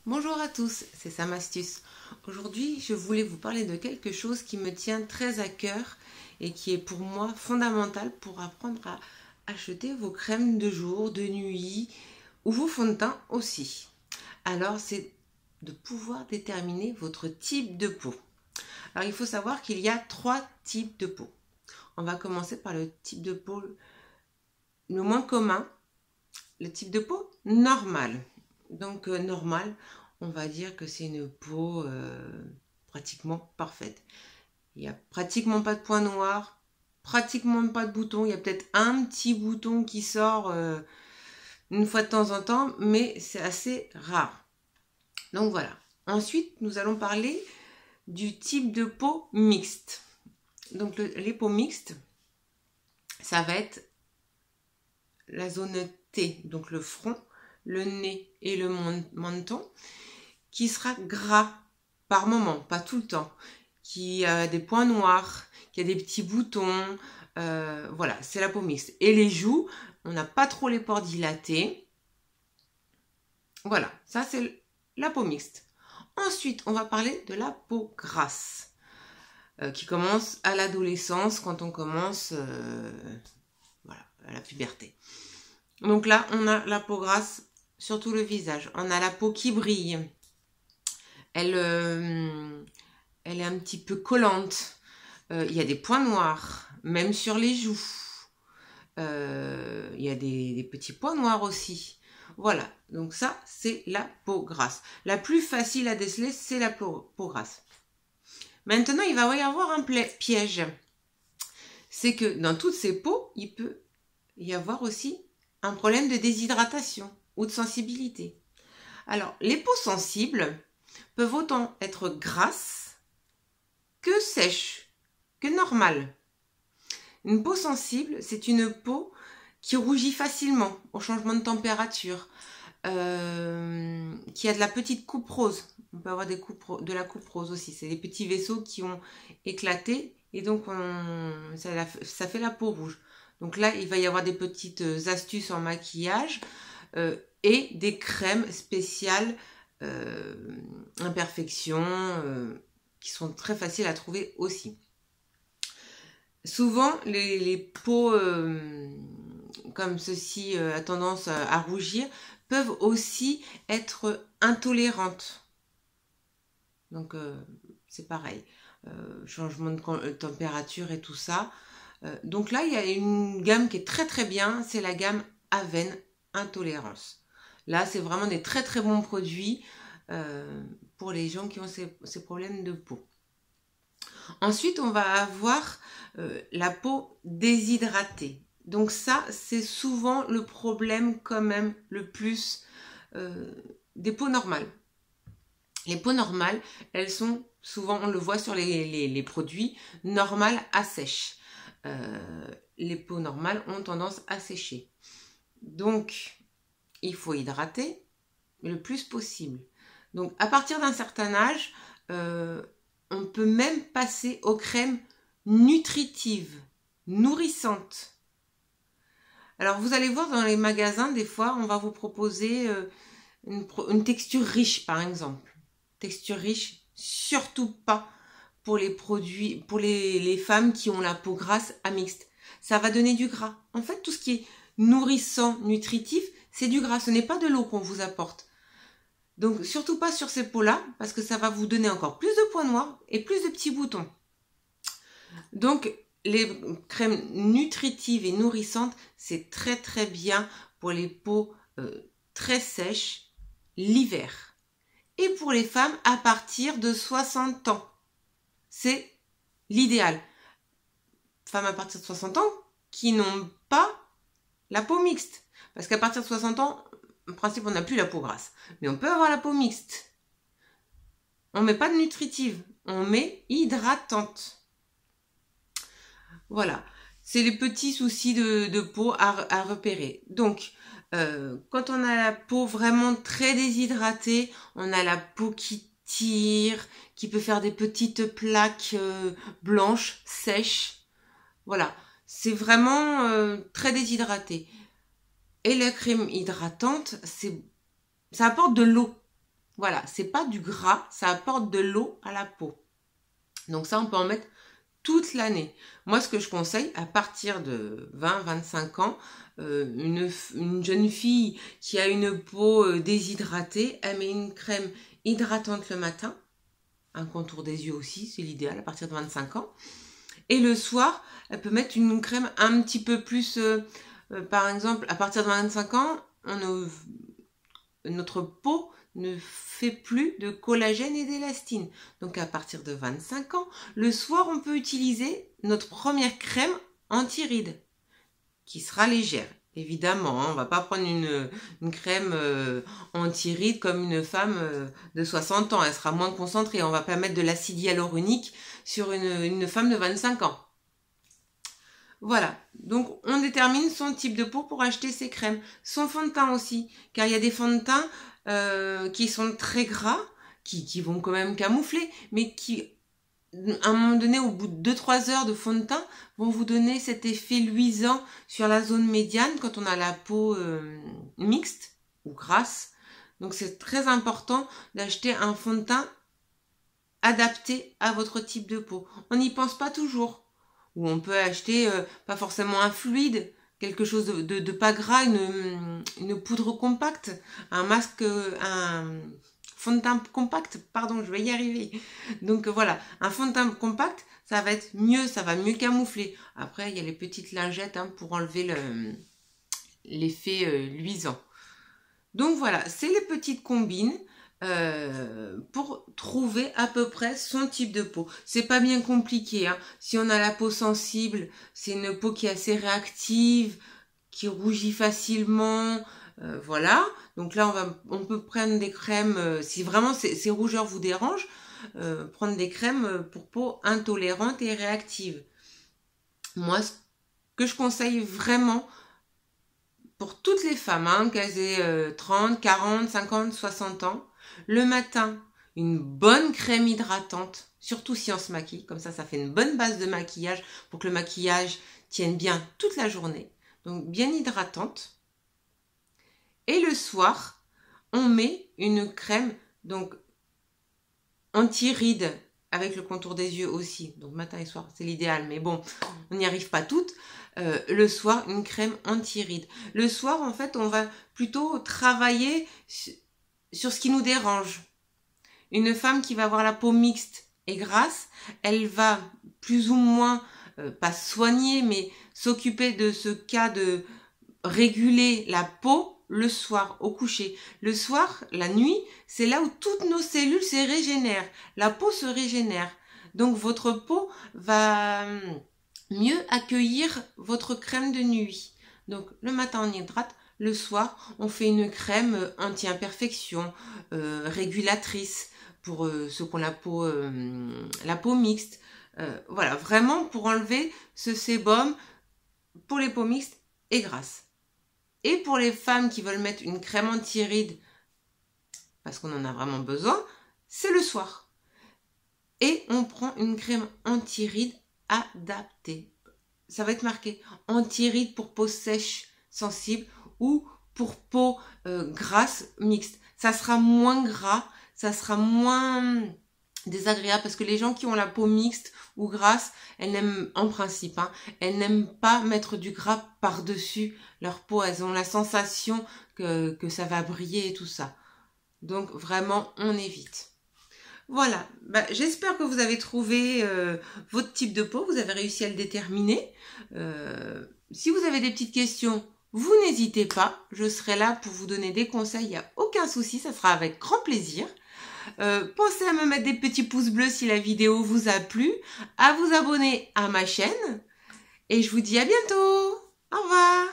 Bonjour à tous, c'est Sam Astuce. Aujourd'hui, je voulais vous parler de quelque chose qui me tient très à cœur et qui est pour moi fondamental pour apprendre à acheter vos crèmes de jour, de nuit ou vos fonds de teint aussi. Alors, c'est de pouvoir déterminer votre type de peau. Alors, il faut savoir qu'il y a 3 types de peau. On va commencer par le type de peau le moins commun, le type de peau normal. Donc normal, on va dire que c'est une peau pratiquement parfaite. Il n'y a pratiquement pas de points noirs, pratiquement pas de boutons. Il y a peut-être un petit bouton qui sort une fois de temps en temps, mais c'est assez rare. Donc voilà. Ensuite, nous allons parler du type de peau mixte. Donc les peaux mixtes, ça va être la zone T, donc le front, le nez et le menton, qui sera gras par moment, pas tout le temps, qui a des points noirs, qui a des petits boutons, voilà, c'est la peau mixte. Et les joues, on n'a pas trop les pores dilatés. Voilà, ça c'est la peau mixte. Ensuite, on va parler de la peau grasse, qui commence à l'adolescence, quand on commence voilà, à la puberté. Donc là, on a la peau grasse sur tout le visage. On a la peau qui brille. Elle est un petit peu collante. Il y a des points noirs, même sur les joues. Il y a des petits points noirs aussi. Voilà, donc ça, c'est la peau grasse. La plus facile à déceler, c'est la peau grasse. Maintenant, il va y avoir un piège. C'est que dans toutes ces peaux, il peut y avoir aussi un problème de déshydratation ou de sensibilité. Alors, les peaux sensibles peuvent autant être grasses que sèches, que normales. Une peau sensible, c'est une peau qui rougit facilement au changement de température, qui a de la petite coupe rose. On peut avoir de la coupe rose aussi. C'est des petits vaisseaux qui ont éclaté et donc ça fait la peau rouge. Donc là, il va y avoir des petites astuces en maquillage et des crèmes spéciales imperfection qui sont très faciles à trouver aussi. Souvent, les peaux comme ceci a tendance à rougir peuvent aussi être intolérantes. Donc, c'est pareil. Changement de température et tout ça. Donc là, il y a une gamme qui est très très bien. C'est la gamme Aven Intolérance. Là, c'est vraiment des très très bons produits pour les gens qui ont ces problèmes de peau. Ensuite, on va avoir la peau déshydratée. Donc ça, c'est souvent le problème quand même le plus des peaux normales. Les peaux normales, elles sont souvent, on le voit sur les produits, normales à sèche. Les peaux normales ont tendance à sécher. Donc, il faut hydrater le plus possible. Donc, à partir d'un certain âge, on peut même passer aux crèmes nutritives, nourrissantes. Alors, vous allez voir dans les magasins, des fois, on va vous proposer une texture riche, par exemple. Texture riche, surtout pas pour les produits, pour les femmes qui ont la peau grasse à mixte. Ça va donner du gras. En fait, tout ce qui est nourrissant, nutritif, c'est du gras. Ce n'est pas de l'eau qu'on vous apporte. Donc, surtout pas sur ces peaux-là, parce que ça va vous donner encore plus de points noirs et plus de petits boutons. Donc, les crèmes nutritives et nourrissantes, c'est très très bien pour les peaux très sèches l'hiver. Et pour les femmes à partir de 60 ans. C'est l'idéal. Femmes à partir de 60 ans qui n'ont pas la peau mixte. Parce qu'à partir de 60 ans, en principe, on n'a plus la peau grasse. Mais on peut avoir la peau mixte. On ne met pas de nutritive. On met hydratante. Voilà. C'est les petits soucis de peau à repérer. Donc, quand on a la peau vraiment très déshydratée, on a la peau qui tire, qui peut faire des petites plaques blanches, sèches. Voilà. C'est vraiment très déshydraté. Et la crème hydratante, ça apporte de l'eau. Voilà, c'est pas du gras, ça apporte de l'eau à la peau. Donc ça, on peut en mettre toute l'année. Moi, ce que je conseille, à partir de 20-25 ans, une jeune fille qui a une peau déshydratée, elle met une crème hydratante le matin, un contour des yeux aussi, c'est l'idéal à partir de 25 ans. Et le soir, elle peut mettre une crème un petit peu plus, par exemple, à partir de 25 ans, notre peau ne fait plus de collagène et d'élastine. Donc à partir de 25 ans, le soir, on peut utiliser notre première crème anti-rides, qui sera légère. Évidemment, on ne va pas prendre une crème anti-rides comme une femme de 60 ans. Elle sera moins concentrée. On ne va pas mettre de l'acide hyaluronique sur une femme de 25 ans. Voilà, donc on détermine son type de peau pour acheter ses crèmes. Son fond de teint aussi, car il y a des fonds de teint qui sont très gras, qui vont quand même camoufler, mais qui, à un moment donné, au bout de 2-3 heures de fond de teint, vont vous donner cet effet luisant sur la zone médiane quand on a la peau mixte ou grasse. Donc c'est très important d'acheter un fond de teint adapté à votre type de peau. On n'y pense pas toujours. Ou on peut acheter pas forcément un fluide, quelque chose de pas gras, une poudre compacte, un masque, un fond de teint compact, pardon, je vais y arriver. Donc voilà, un fond de teint compact, ça va être mieux, ça va mieux camoufler. Après, il y a les petites lingettes pour enlever l'effet luisant. Donc voilà, c'est les petites combines. Pour trouver à peu près son type de peau. C'est pas bien compliqué. Si on a la peau sensible, c'est une peau qui est assez réactive, qui rougit facilement. Voilà. Donc là, on peut prendre des crèmes, si vraiment ces rougeurs vous dérangent, prendre des crèmes pour peau intolérante et réactive. Moi, ce que je conseille vraiment pour toutes les femmes, qu'elles aient 30, 40, 50, 60 ans, le matin, une bonne crème hydratante, surtout si on se maquille, comme ça fait une bonne base de maquillage pour que le maquillage tienne bien toute la journée. Donc bien hydratante. Et le soir, on met une crème donc anti-rides avec le contour des yeux aussi. Donc matin et soir, c'est l'idéal, mais bon, on n'y arrive pas toutes. Le soir, une crème anti-rides. Le soir, en fait, on va plutôt travailler sur ce qui nous dérange. Une femme qui va avoir la peau mixte et grasse, elle va plus ou moins, pas soigner, mais s'occuper de ce cas de réguler la peau le soir, au coucher. Le soir, la nuit, c'est là où toutes nos cellules se régénèrent. La peau se régénère. Donc votre peau va mieux accueillir votre crème de nuit. Donc le matin, on hydrate. Le soir, on fait une crème anti-imperfection, régulatrice pour ceux qui ont la peau mixte. Voilà, vraiment pour enlever ce sébum pour les peaux mixtes et grasses. Et pour les femmes qui veulent mettre une crème anti-rides, parce qu'on en a vraiment besoin, c'est le soir. Et on prend une crème anti-rides adaptée. Ça va être marqué anti-rides pour peau sèche, sensible, ou pour peau grasse mixte. Ça sera moins gras, ça sera moins désagréable parce que les gens qui ont la peau mixte ou grasse, elles n'aiment en principe, elles n'aiment pas mettre du gras par-dessus leur peau. Elles ont la sensation que ça va briller et tout ça. Donc vraiment, on évite. Voilà, j'espère que vous avez trouvé votre type de peau, vous avez réussi à le déterminer. Si vous avez des petites questions, vous n'hésitez pas, je serai là pour vous donner des conseils, il n'y a aucun souci, ça sera avec grand plaisir. Pensez à me mettre des petits pouces bleus si la vidéo vous a plu, à vous abonner à ma chaîne, et je vous dis à bientôt. Au revoir.